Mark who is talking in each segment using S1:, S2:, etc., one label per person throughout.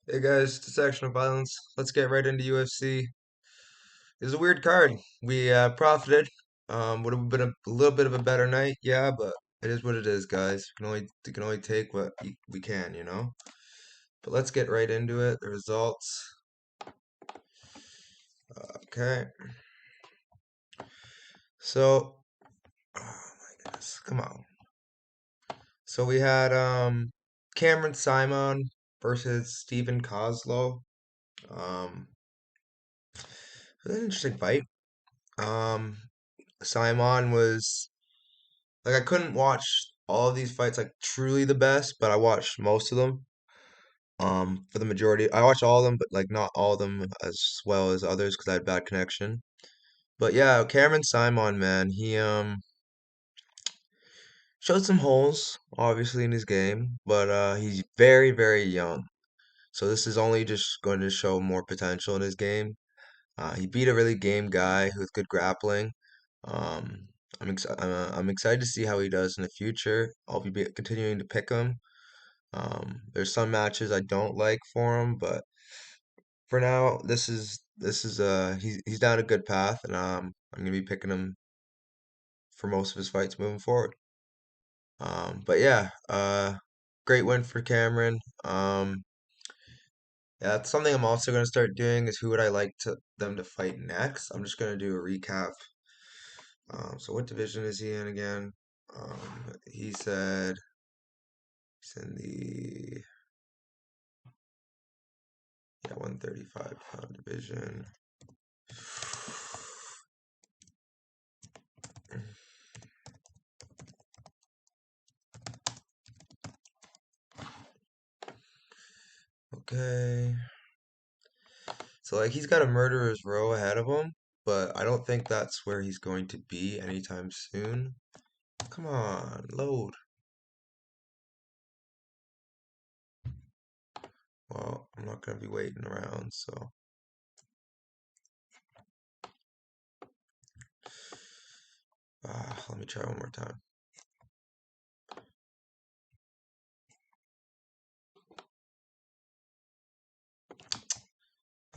S1: Hey guys, it's Action of Violence. Let's get right into UFC. It was a weird card. We profited. Would have been a little bit of a better night, yeah, but it is what it is, guys. We can only take what we can. But let's get right into it. The results. Okay. So, oh my goodness, come on. So we had Cameron Simon versus Stephen Kozlow. Um, it was an interesting fight. Um, Simon was Like I couldn't watch all of these fights like truly the best, but I watched most of them. For the majority, I watched all of them, but like not all of them as well as others because I had bad connection. But yeah, Cameron Simon, man, he showed some holes obviously in his game, but he's very, very young. So this is only just going to show more potential in his game. He beat a really game guy with good grappling. Um, I'm excited to see how he does in the future. Continuing to pick him. There's some matches I don't like for him, but for now, he's down a good path, and I'm gonna be picking him for most of his fights moving forward. But yeah, great win for Cameron. Yeah, that's something I'm also gonna start doing is who would I like to them to fight next. I'm just gonna do a recap. So what division is he in again? He said he's in the 135-pound division. Okay. So like he's got a murderer's row ahead of him, but I don't think that's where he's going to be anytime soon. Come on, load. Well, I'm not gonna be waiting around, so let me try one more time.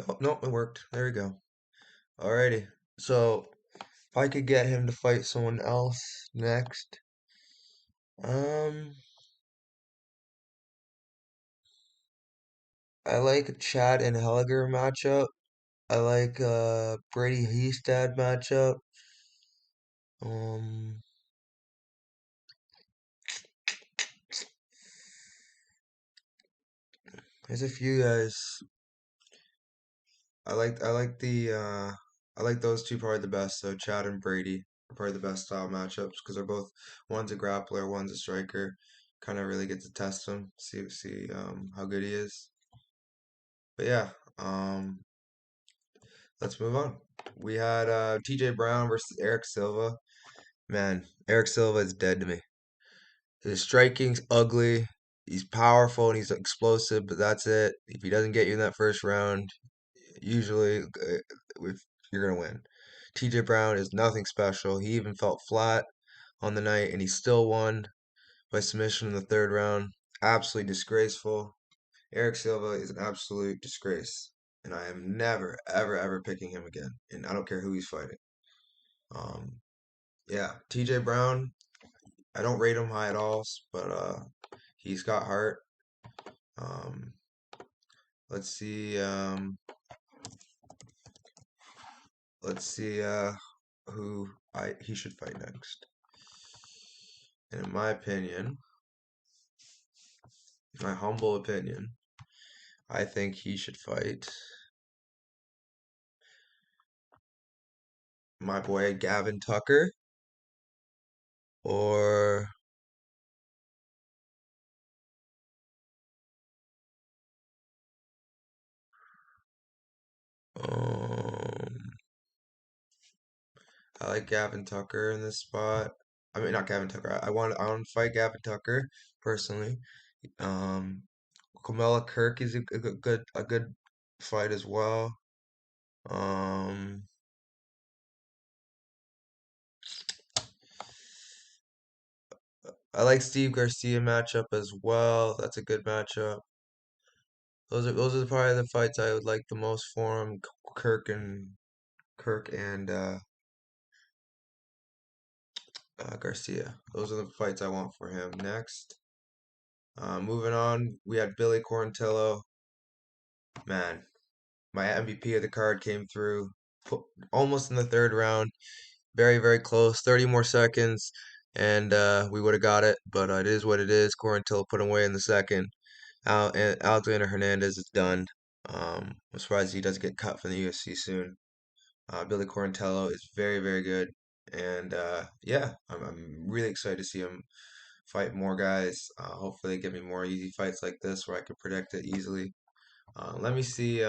S1: Oh, no, it worked. There we go. Alrighty. So if I could get him to fight someone else next, um, I like a Chad and Helliger matchup. I like Brady Hiestand matchup. Um, there's a few guys. I like those two probably the best. So Chad and Brady are probably the best style matchups because they're both one's a grappler, one's a striker. Kind of really get to test him, see how good he is. But yeah, um let's move on. We had TJ Brown versus Eric Silva. Man, Eric Silva is dead to me. His striking's ugly. He's powerful and he's explosive, but that's it. If he doesn't get you in that first round, usually if you're gonna win. TJ Brown is nothing special. He even felt flat on the night and he still won by submission in the third round. Absolutely disgraceful. Eric Silva is an absolute disgrace. And I am never, ever, ever picking him again. And I don't care who he's fighting. Um, yeah, TJ Brown, I don't rate him high at all, but he's got heart. Um, let's see. Let's see who I he should fight next. And in my opinion, my humble opinion, I think he should fight my boy Gavin Tucker or um I like Gavin Tucker in this spot. I mean not Gavin Tucker. I want to fight Gavin Tucker personally. Um Kamala Kirk is a good fight as well. Um I like Steve Garcia matchup as well. That's a good matchup. Those are probably the fights I would like the most for him. Kirk and Garcia. Those are the fights I want for him. Next, moving on, we had Billy Quarantillo. Man, my MVP of the card came through, put, almost in the third round. Very, very close. 30 more seconds, and we would have got it. But it is what it is. Quarantillo put him away in the second. Alexander Hernandez is done. I'm surprised he doesn't get cut from the UFC soon. Billy Quarantello is very, very good. And yeah, I'm really excited to see him fight more guys. Hopefully, they give me more easy fights like this where I can predict it easily. Let me see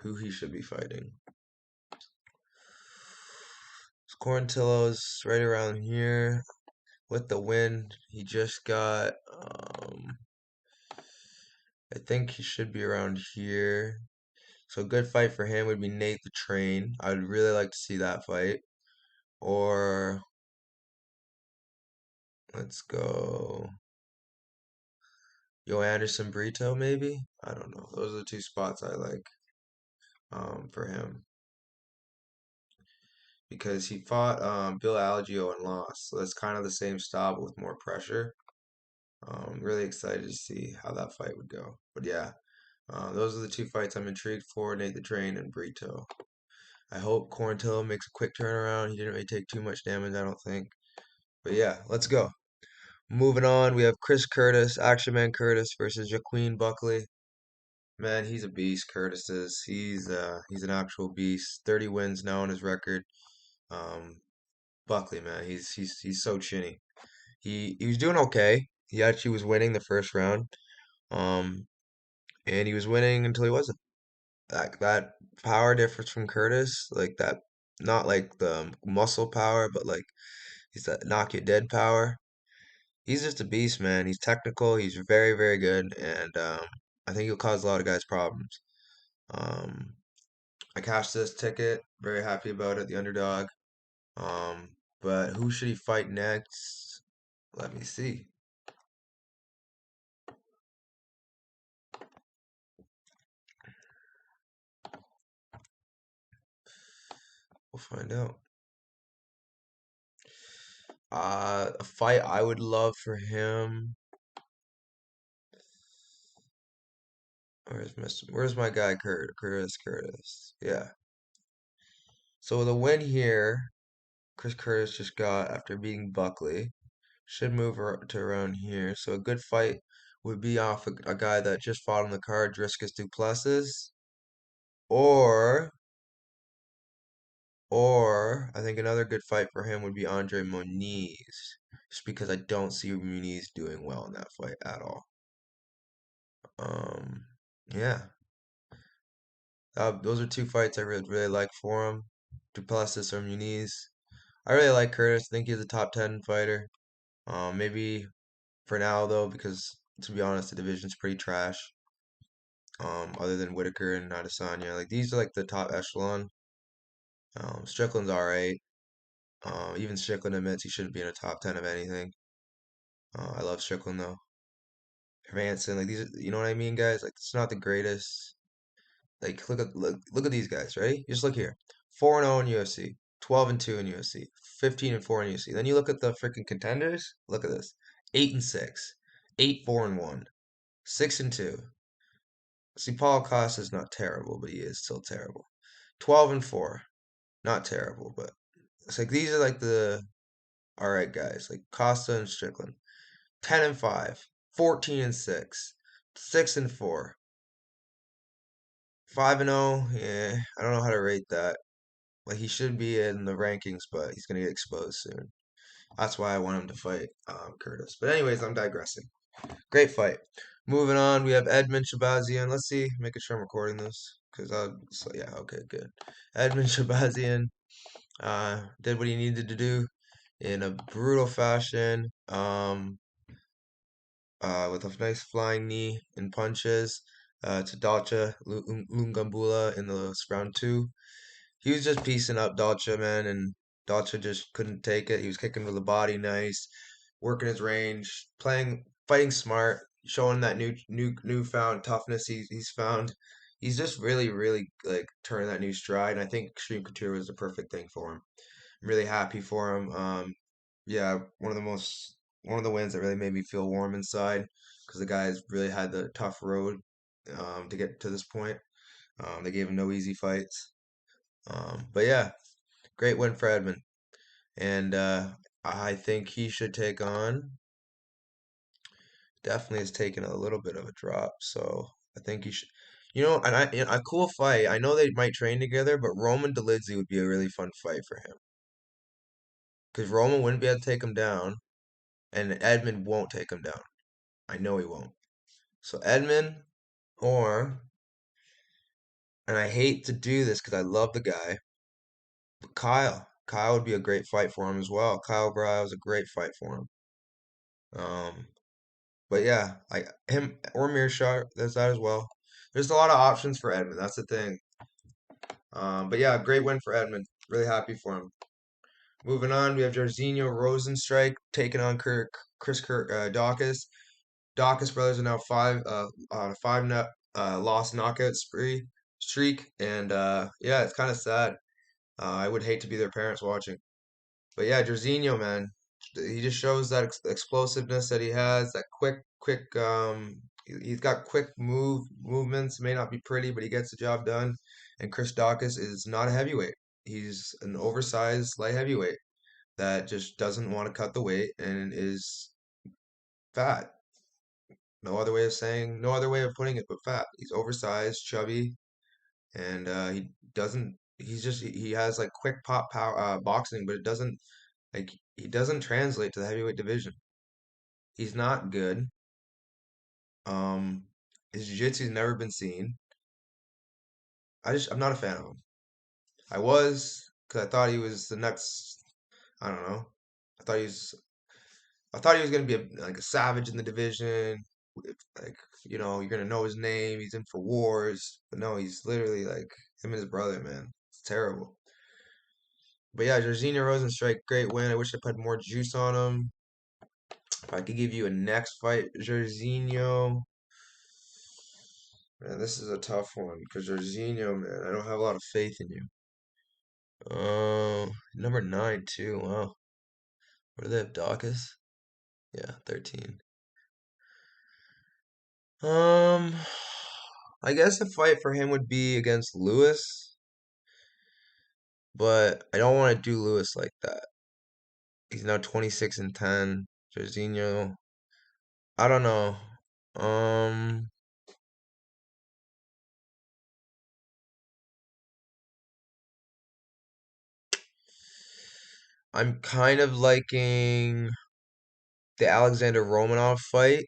S1: who he should be fighting. Quarantillo's right around here with the win. He just got, I think he should be around here. So a good fight for him would be Nate the Train. I would really like to see that fight. Or let's go Yo Anderson Brito, maybe? I don't know. Those are the two spots I like for him because he fought Bill Algeo and lost. So that's kind of the same style but with more pressure. Really excited to see how that fight would go. But yeah, those are the two fights I'm intrigued for, Nate the Train and Brito. I hope Quarantillo makes a quick turnaround. He didn't really take too much damage, I don't think. But yeah, let's go. Moving on, we have Chris Curtis, Action Man Curtis versus Jaqueen Buckley. Man, he's a beast. Curtis is. He's an actual beast. 30 wins now on his record. Um, Buckley, man, he's so chinny. He was doing okay. He actually was winning the first round. Um, and he was winning until he wasn't. That power difference from Curtis, like that, not like the muscle power, but like he's that knock you dead power. He's just a beast, man. He's technical. He's very, very good, and I think he'll cause a lot of guys problems. Um, I cashed this ticket. Very happy about it. The underdog. Um, but who should he fight next? Let me see. We'll find out. A fight I would love for him. Where's my guy Curtis? Yeah. So the win here, Chris Curtis just got after beating Buckley. Should move to around here. So a good fight would be off a guy that just fought on the card, Driscus Duplessis, or I think another good fight for him would be Andre Muniz, just because I don't see Muniz doing well in that fight at all. Um, yeah, those are two fights I really like for him, Duplessis or Muniz. I really like Curtis. I think he's a top 10 fighter. Maybe for now though, because to be honest, the division's pretty trash. Other than Whitaker and Adesanya. Like these are like the top echelon. Strickland's alright. Even Strickland admits he shouldn't be in a top 10 of anything. I love Strickland though. Hermanson, like these, you know what I mean, guys? Like it's not the greatest. Like look at these guys, right? Just look here. 4-0 in UFC, 12-2 in UFC, 15-4 in UFC. Then you look at the freaking contenders. Look at this. 8-6, 8-4-1, 6-2. See, Paul Costa's not terrible, but he is still terrible. 12-4, not terrible, but it's like these are like the all right guys, like Costa and Strickland. 10-5, 14-6, 6-4, 5-0. Yeah, I don't know how to rate that. Like he should be in the rankings, but he's gonna get exposed soon. That's why I want him to fight Curtis. But anyways, I'm digressing. Great fight. Moving on, we have Edmund Shabazian. Let's see, making sure I'm recording this because so yeah, okay, good. Edmund Shabazian did what he needed to do in a brutal fashion. With a nice flying knee and punches to Dalcha Lungambula in the round two. He was just piecing up Dalcha, man, and Dalcha just couldn't take it. He was kicking with the body nice, working his range, fighting smart. showing that newfound toughness he's found. He's just really like turning that new stride, and I think Extreme Couture was the perfect thing for him. I'm really happy for him. Yeah, one of the wins that really made me feel warm inside because the guys really had the tough road to get to this point. They gave him no easy fights. But yeah, great win for Edmund, and I think he should take on. Definitely has taken a little bit of a drop, so I think he should. A cool fight. I know they might train together, but Roman Dolidze would be a really fun fight for him because Roman wouldn't be able to take him down, and Edmund won't take him down. I know he won't. So Edmund or, and I hate to do this because I love the guy, but Kyle. Kyle would be a great fight for him as well. Kyle Bry was a great fight for him. Um, but yeah, like him or Mearshart, there's that as well. There's a lot of options for Edmund. That's the thing. But yeah, great win for Edmund. Really happy for him. Moving on, we have Jairzinho Rosenstrike taking on Chris Dawkins. Dawkins brothers are now on a lost knockout streak, and yeah, it's kind of sad. I would hate to be their parents watching. But yeah, Jorginho, man, he just shows that explosiveness that he has, that quick. He's got quick movements. May not be pretty, but he gets the job done. And Chris Dawkins is not a heavyweight. He's an oversized light heavyweight that just doesn't want to cut the weight and is fat. No other way of putting it but fat. He's oversized, chubby, and he doesn't. He has like quick pop power boxing, but it doesn't like he doesn't translate to the heavyweight division. He's not good. Um, his jiu-jitsu's never been seen. I'm not a fan of him. I was because I thought he was the next. I don't know. I thought he was. I thought he was gonna be like a savage in the division. Like you're gonna know his name. He's in for wars, but no, he's literally like him and his brother, man. It's terrible. But yeah, Jairzinho Rosenstrike, great win. I wish I put more juice on him. If I could give you a next fight, Jairzinho. Man, this is a tough one because Jorginho, man, I don't have a lot of faith in you. Number 9 too. Wow. What do they have? Dawkins? Yeah, 13. Um, I guess a fight for him would be against Lewis, but I don't want to do Lewis like that. He's now 26-10. Jorginho, I don't know. Um, I'm kind of liking the Alexander Romanov fight,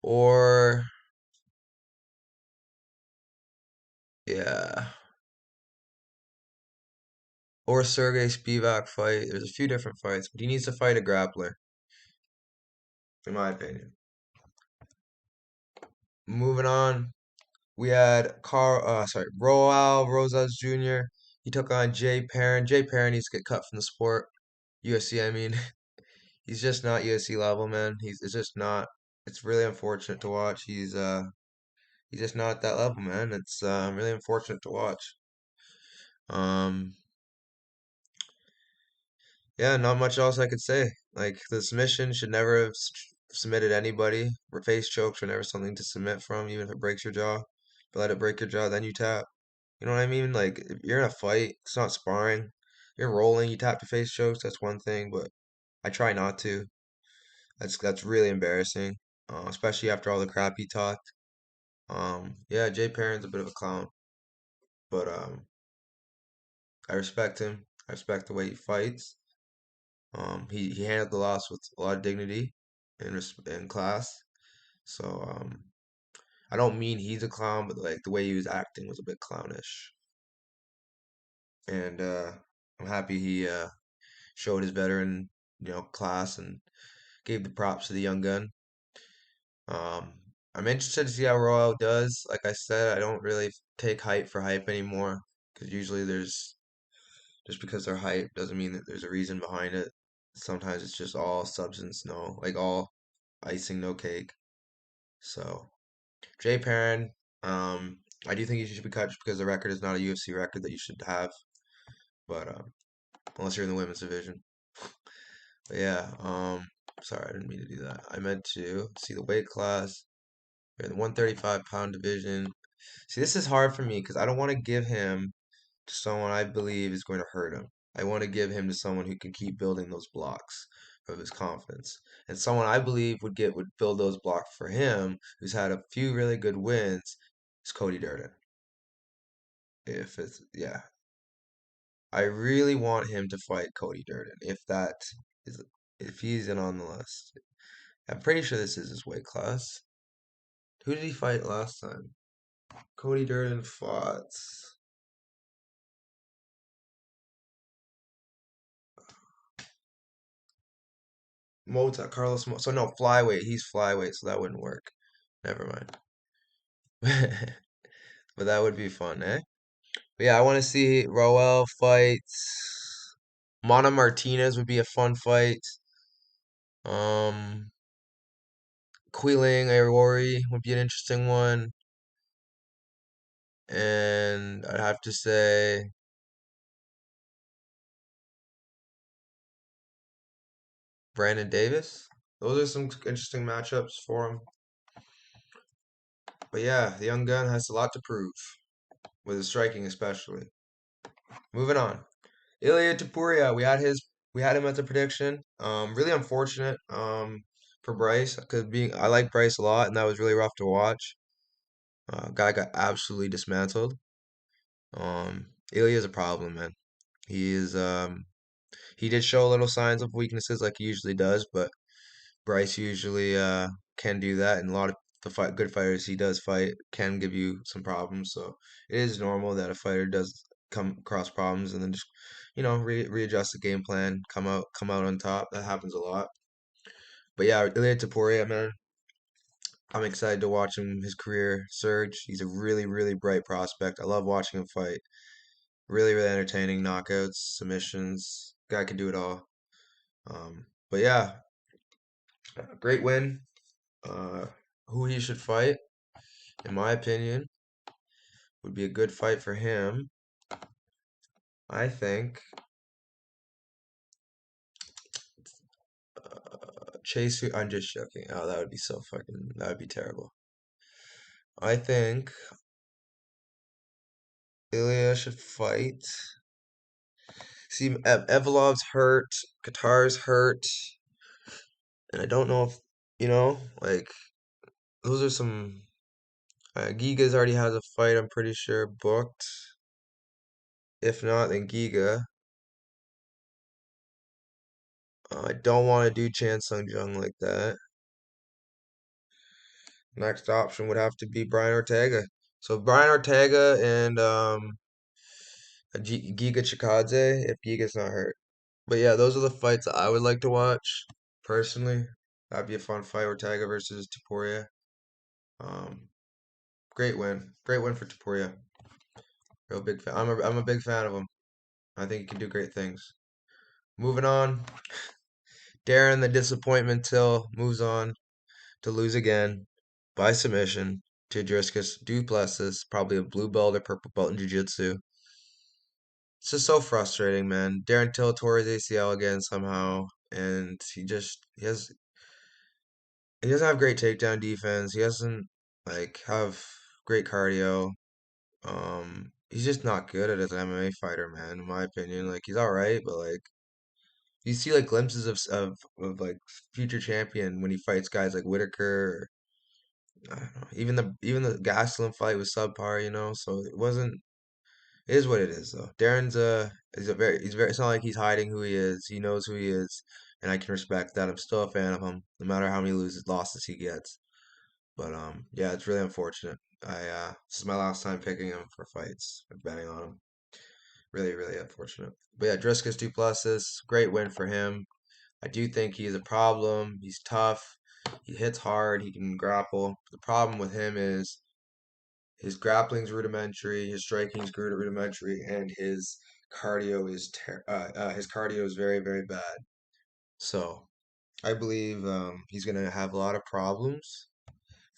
S1: or yeah, or Sergey Spivak fight. There's a few different fights, but he needs to fight a grappler, in my opinion. Moving on, we had Roel Rosas Jr. He took on Jay Perrin. Jay Perrin needs to get cut from the sport. UFC, I mean, he's just not UFC level, man. It's just not. It's really unfortunate to watch. He's just not at that level, man. It's really unfortunate to watch. Um, Yeah, not much else I could say. Like the submission should never have submitted anybody. Or face chokes are never something to submit from, even if it breaks your jaw. But let it break your jaw, then you tap. You know what I mean? Like if you're in a fight, it's not sparring. You're rolling, you tap to face chokes. That's one thing, but I try not to. That's really embarrassing, especially after all the crap he talked. Yeah, Jay Perrin's a bit of a clown, but I respect him. I respect the way he fights. He handled the loss with a lot of dignity and class. So I don't mean he's a clown, but like the way he was acting was a bit clownish. And I'm happy he showed his veteran, class and gave the props to the young gun. Um, I'm interested to see how Royal does. Like I said, I don't really take hype for hype anymore because usually there's just because they're hype doesn't mean that there's a reason behind it. Sometimes it's just all substance, no, like all icing, no cake. So Jay Perrin, I do think he should be cut just because the record is not a UFC record that you should have, but unless you're in the women's division. But yeah, sorry, I didn't mean to do that. I meant to see the weight class. We're in the 135-pound division. See, this is hard for me because I don't want to give him to someone I believe is going to hurt him. I want to give him to someone who can keep building those blocks of his confidence. And someone I believe would build those blocks for him, who's had a few really good wins, is Cody Durden. If it's yeah, I really want him to fight Cody Durden. Is if he's in on the list. I'm pretty sure this is his weight class. Who did he fight last time? Cody Durden fought Mota, Carlos Mota. So no, flyweight. He's flyweight, so that wouldn't work. Never mind. But that would be fun, eh? But yeah, I want to see Roel fight. Mana Martinez would be a fun fight. Um, Quiling Aori would be an interesting one. And I'd have to say Brandon Davis. Those are some interesting matchups for him. But yeah, the young gun has a lot to prove, with his striking especially. Moving on. Ilya Topuria, we had him as a prediction. Really unfortunate for Bryce because being I like Bryce a lot and that was really rough to watch. Guy got absolutely dismantled. Ilya's a problem, man. He is he did show little signs of weaknesses like he usually does, but Bryce usually can do that, and a lot of the good fighters he does fight can give you some problems. So it is normal that a fighter does come across problems and then just readjust the game plan, come out on top. That happens a lot. But yeah, Ilya Taporia, man, I'm excited to watch him his career surge. He's a really really bright prospect. I love watching him fight. Really really entertaining knockouts, submissions. Guy can do it all. But yeah, great win. Uh, who he should fight, in my opinion, would be a good fight for him. I think Chase. I'm just joking. Oh, that would be so fucking. That would be terrible. I think Ilya should fight. See, Evolov's hurt. Qatar's hurt, and I don't know if like those are some. Giga's already has a fight. I'm pretty sure booked. If not, then Giga. I don't want to do Chan Sung Jung like that. Next option would have to be Brian Ortega. So Brian Ortega and Giga Chikadze if Giga's not hurt. But yeah, those are the fights that I would like to watch personally. That'd be a fun fight, Ortega versus Topuria. Um, great win for Topuria. Real big fan. I'm a big fan of him. I think he can do great things. Moving on, Darren the Disappointment Till moves on to lose again by submission to Driscus Duplessis, probably a blue belt or purple belt in jiu-jitsu. It's just so frustrating, man. Darren Till tore his ACL again somehow, and he doesn't have great takedown defense. He doesn't like have great cardio. He's just not good at as an MMA fighter, man. In my opinion, like he's all right, but like you see like glimpses of like future champion when he fights guys like Whitaker. I don't know. Even the Gastelum fight was subpar, So it wasn't. It is what it is, though. Darren's he's very. It's not like he's hiding who he is. He knows who he is, and I can respect that. I'm still a fan of him, no matter how many losses he gets. But yeah, it's really unfortunate. This is my last time picking him for fights, or betting on him. Really, really unfortunate. But yeah, Dricus Duplessis, great win for him. I do think he's a problem. He's tough. He hits hard. He can grapple. The problem with him is his grappling's rudimentary, his striking's rudimentary, and his cardio is very very bad. So I believe he's gonna have a lot of problems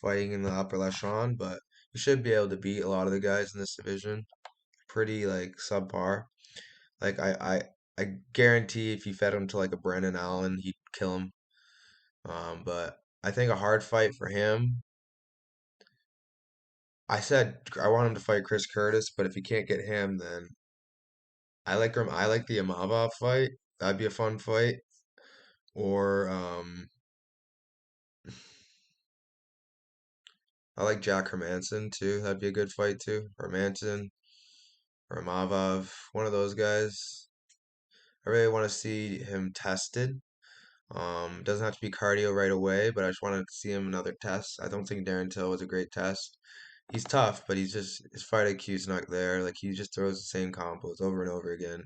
S1: fighting in the upper echelon, but he should be able to beat a lot of the guys in this division. Pretty like subpar. Like I guarantee if you fed him to like a Brennan Allen, he'd kill him. But I think a hard fight for him. I said I want him to fight Chris Curtis, but if he can't get him, then I like him. I like the Imavov fight. That'd be a fun fight. Or I like Jack Hermanson too. That'd be a good fight too. Hermanson or Imavov, one of those guys. I really want to see him tested. Doesn't have to be cardio right away, but I just wanted to see him another test. I don't think Darren Till was a great test. He's tough, but he's just his fight IQ's not there. Like he just throws the same combos over and over again.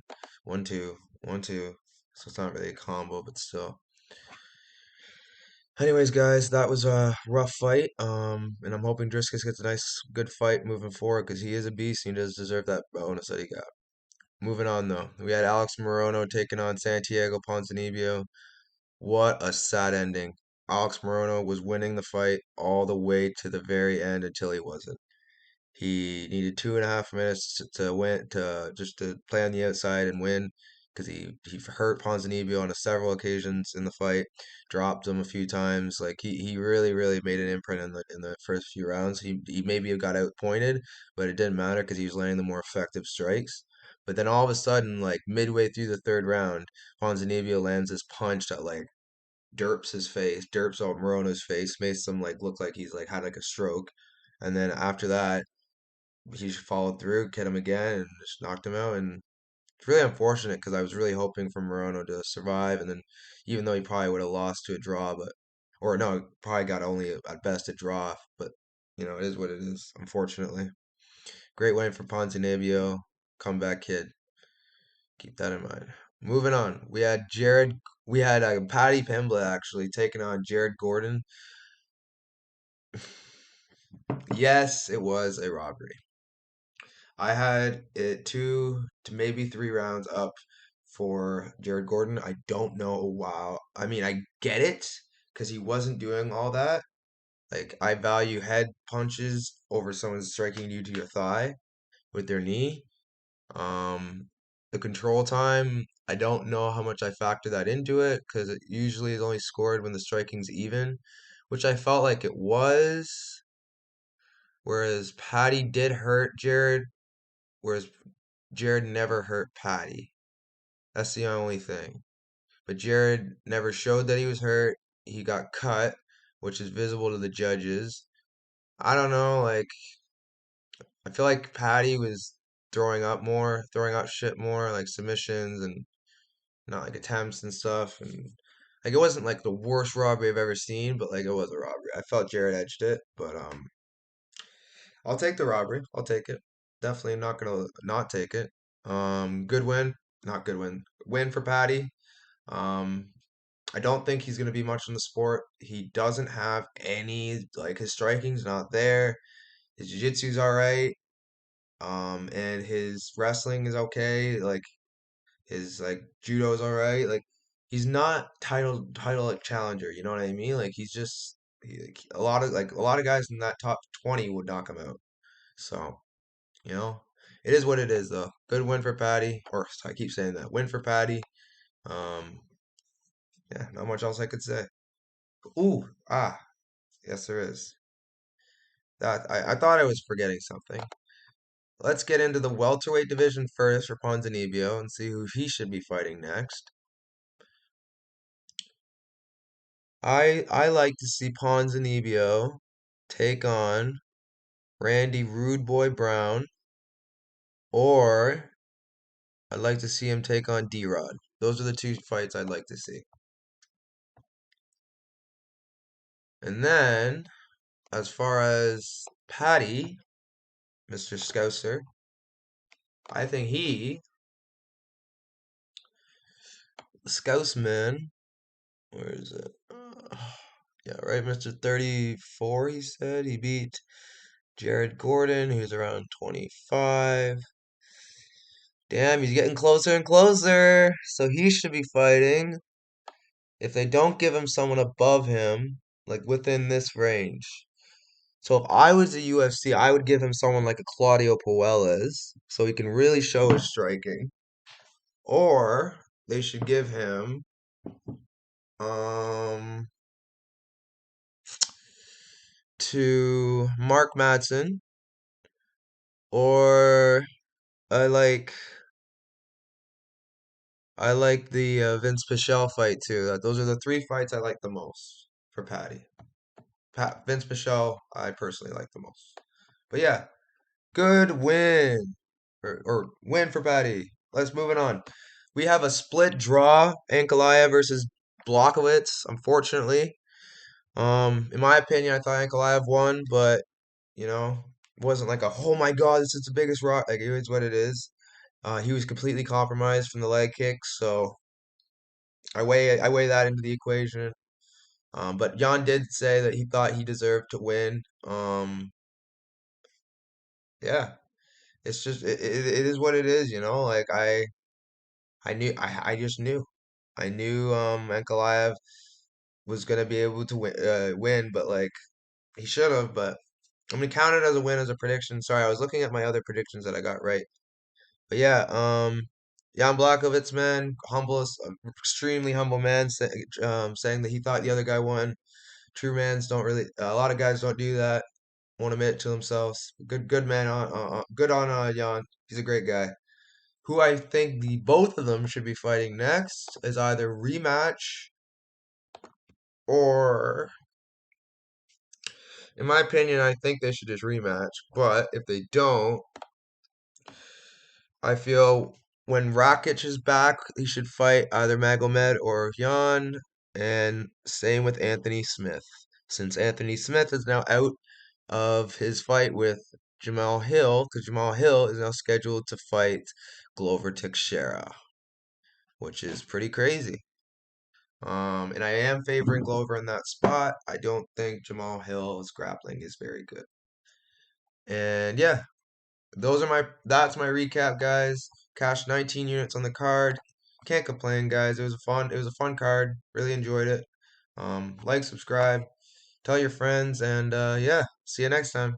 S1: 1-2, 1-2. So it's not really a combo, but still. Anyways, guys, that was a rough fight. And I'm hoping Driscus gets a nice, good fight moving forward because he is a beast and he does deserve that bonus that he got. Moving on though, we had Alex Morono taking on Santiago Ponzinibbio. What a sad ending. Alex Morono was winning the fight all the way to the very end until he wasn't. He needed 2.5 minutes to win, to just to play on the outside and win, because he hurt Ponzinibbio on several occasions in the fight, dropped him a few times. Like he really made an imprint in the first few rounds. He maybe got outpointed, but it didn't matter because he was landing the more effective strikes. But then all of a sudden, like midway through the third round, Ponzinibbio lands this punch that like derps his face, derps out Morono's face, makes him like look like he's like had like a stroke. And then after that, he just followed through, hit him again, and just knocked him out. And it's really unfortunate because I was really hoping for Morono to survive. And then, even though he probably would have lost to a draw, but or no, probably got only at best a draw. But it is what it is. Unfortunately, great win for Ponzinibbio, comeback kid. Keep that in mind. Moving on, we had Jared. We had Paddy Pimblett actually taking on Jared Gordon. Yes, it was a robbery. I had it 2 to maybe 3 rounds up for Jared Gordon. I don't know. Wow. I mean, I get it because he wasn't doing all that. Like, I value head punches over someone striking you to your thigh with their knee. Um, the control time, I don't know how much I factor that into it because it usually is only scored when the striking's even, which I felt like it was. Whereas Patty did hurt Jared, whereas Jared never hurt Patty. That's the only thing. But Jared never showed that he was hurt. He got cut, which is visible to the judges. I don't know, like I feel like Patty was throwing up shit more, like submissions and not like attempts and stuff. And like it wasn't like the worst robbery I've ever seen, but like it was a robbery. I felt Jared edged it, but I'll take the robbery. I'll take it. Definitely not gonna not take it. Good win. Not good win. Win for Patty. Um, I don't think he's gonna be much in the sport. He doesn't have any like his striking's not there. His jiu-jitsu's all right. And his wrestling is okay. Like his like judo's all right. Like he's not title like challenger. You know what I mean? Like he's just like, a lot of guys in that top 20 would knock him out. So. You know, it is what it is, though. Good win for Patty, or I keep saying that. Win for Patty. Um, yeah, not much else I could say. Ooh, yes, there is. That I thought I was forgetting something. Let's get into the welterweight division first for Ponzinibbio and see who he should be fighting next. I like to see Ponzinibbio take on Randy Rude Boy Brown, or I'd like to see him take on D-Rod. Those are the two fights I'd like to see. And then as far as Patty, Mr. Scouser, I think Scousman, where is it? Yeah, right, Mr. 34, he said. He beat Jared Gordon, who's around 25. Damn, he's getting closer and closer. So he should be fighting if they don't give him someone above him, like within this range. So if I was the UFC, I would give him someone like a Claudio Puelles, so he can really show his striking. Or they should give him um to Mark Madsen, or I like I like the Vince Pichel fight too. Those are the three fights I like the most for Patty. Vince Pichel, I personally like the most. But yeah, good win. Or win for Patty. Let's move it on. We have a split draw, Ankalaev versus Blachowicz, unfortunately. In my opinion, I thought Ankalaev won, but it wasn't like a oh my god, this is the biggest rock. Like it is what it is. He was completely compromised from the leg kicks, so I weigh that into the equation. But Jan did say that he thought he deserved to win. Yeah, it's just it is what it is, Like I just knew. I knew Ankalaev was gonna be able to win, but like he should have. But I'm gonna count it as a win as a prediction. Sorry, I was looking at my other predictions that I got right. But yeah, Jan Blachowicz, man, humblest, extremely humble man, saying that he thought the other guy won. True mans don't really. A lot of guys don't do that. Won't admit it to themselves. Good man good on Jan. He's a great guy. Who I think the both of them should be fighting next is either rematch or, in my opinion, I think they should just rematch. But if they don't, I feel when Rakic is back, he should fight either Magomed or Jan, and same with Anthony Smith. Since Anthony Smith is now out of his fight with Jamal Hill, because Jamal Hill is now scheduled to fight Glover Teixeira, which is pretty crazy. And I am favoring Glover in that spot. I don't think Jamal Hill's grappling is very good. And yeah, that's my recap, guys. Cashed 19 units on the card. Can't complain, guys. It was a fun card. Really enjoyed it. Like, subscribe, tell your friends, and yeah, see you next time.